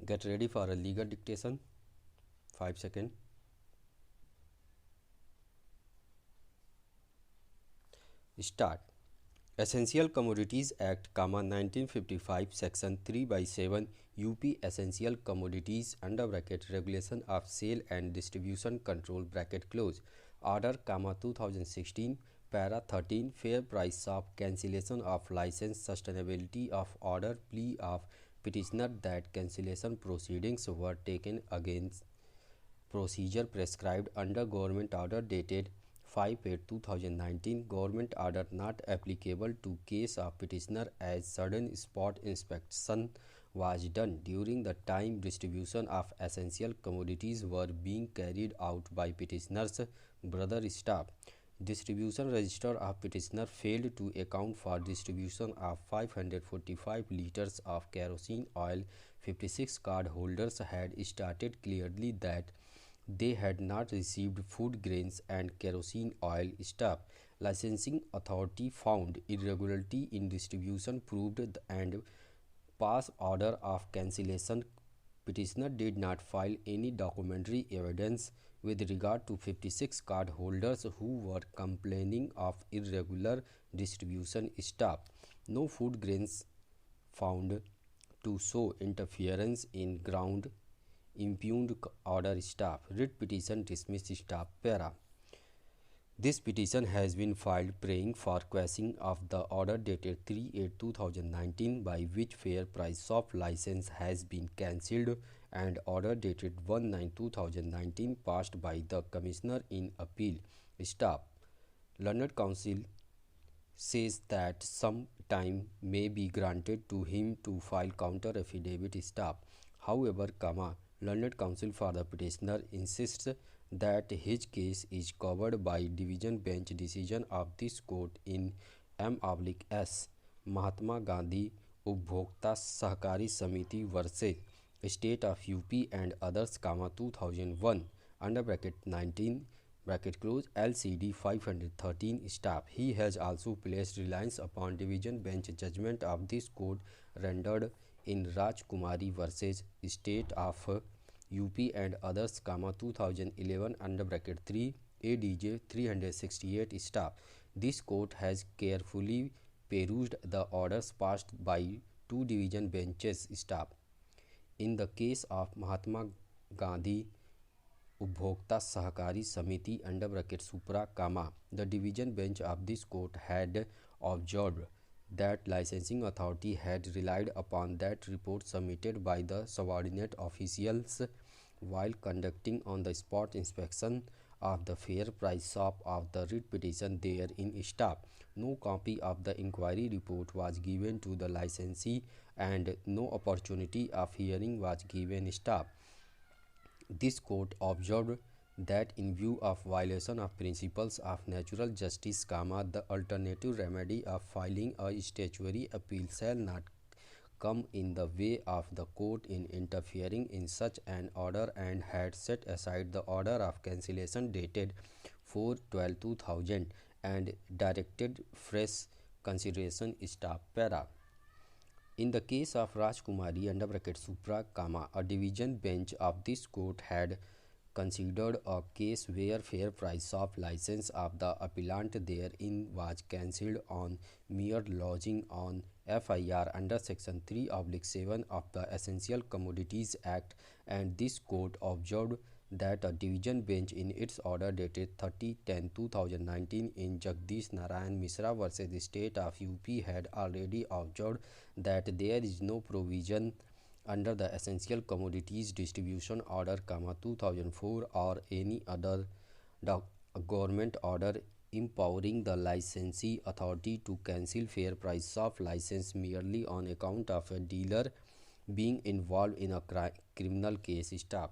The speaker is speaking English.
Get ready for a legal dictation. 5 seconds. Start. Essential Commodities Act, 1955, Section 3/7, UP Essential Commodities (Regulation of Sale and Distribution Control) Order, 2016, Para 13, Fair Price of Cancellation of License, Sustainability of Order, Plea of Petitioner that cancellation proceedings were taken against procedure prescribed under Government Order dated 5/8/2019. Government Order not applicable to case of petitioner as sudden spot inspection was done during the time distribution of essential commodities were being carried out by petitioner's brother staff. Distribution register of petitioner failed to account for distribution of 545 liters of kerosene oil. 56 card holders had stated clearly that they had not received food grains and kerosene oil stuff. Licensing authority found irregularity in distribution proved and passed order of cancellation. Petitioner did not file any documentary evidence with regard to 56 card holders who were complaining of irregular distribution stuff. No food grains found to show interference in ground impugned order staff. Writ petition dismissed staff para. This petition has been filed praying for quashing of the order dated 3/8/2019 by which fair price of license has been cancelled and order dated 1/9/2019 passed by the Commissioner in appeal. Staff. Learned Counsel says that some time may be granted to him to file counter affidavit. Staff. However, Learned Counsel for the petitioner insists that his case is covered by division bench decision of this court in M/S Mahatma Gandhi Upbhokta Sahkari Samiti versus State of UP and others, 2001, (19) LCD 513. Staff. He has also placed reliance upon division bench judgment of this court rendered in Rajkumari versus State of UP and others, 2011, (3) ADJ 368. Staff. This court has carefully perused the orders passed by two division benches. Staff. In the case of Mahatma Gandhi Upbhokta Sahkari Samiti (Supra), the division bench of this court had observed that licensing authority had relied upon that report submitted by the subordinate officials while conducting on-the-spot inspection of the fair price shop of the writ petition therein. Staff. No copy of the inquiry report was given to the licensee and no opportunity of hearing was given. Staff. This court observed that in view of violation of principles of natural justice, the alternative remedy of filing a statutory appeal shall not come in the way of the court in interfering in such an order and had set aside the order of cancellation dated 4/12/2000 and directed fresh consideration. Staff. Para. In the case of Rajkumari (Supra), a division bench of this court had considered a case where fair price of license of the appellant therein was cancelled on mere lodging on FIR under Section 3/7 of the Essential Commodities Act, and this court observed that a division bench in its order dated 30/10/2019 in Jagdish Narayan Mishra versus State of UP had already observed that there is no provision under the Essential Commodities Distribution Order, 2004 or any other government order empowering the licensee authority to cancel fair price of license merely on account of a dealer being involved in a criminal case. Staff.